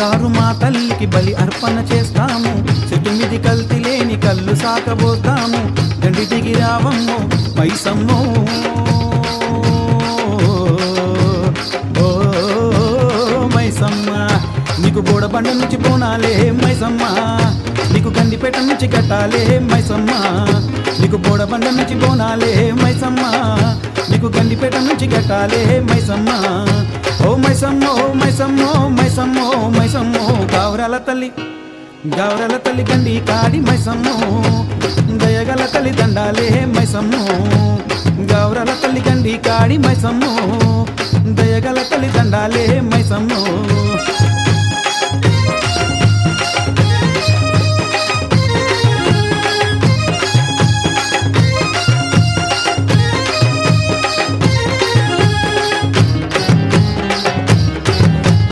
బంగారు మా తల్లికి బలి అర్పణ చేస్తాము, చెట్టు మీది కల్తీ లేని కళ్ళు సాకబోతాము, దండి దిగి రావమ్మో మైసమ్మో. ఓ మైసమ్మ నీకు బోడబండ నుంచి పోనాలే మైసమ్మ, నీకు గండిపేట నుంచి కట్టాలే మైసమ్మ, నీకు బోడబండ నుంచి పోనాలే మైసమ్మ, నీకు గండిపేట నుంచి కట్టాలే మైసమ్మ. ఓ మైసమ్మో మైసమ్మో మైసమ్మో మైసమ్మో గావరాల తల్లి గండి కాడి మైసమ్మో, దయగల తల్లి దండాలే మైసమ్మో, గౌరల తల్లి గండి కాడి మైసమ్మో, దయగల తల్లి దండాలే మైసమ్మో.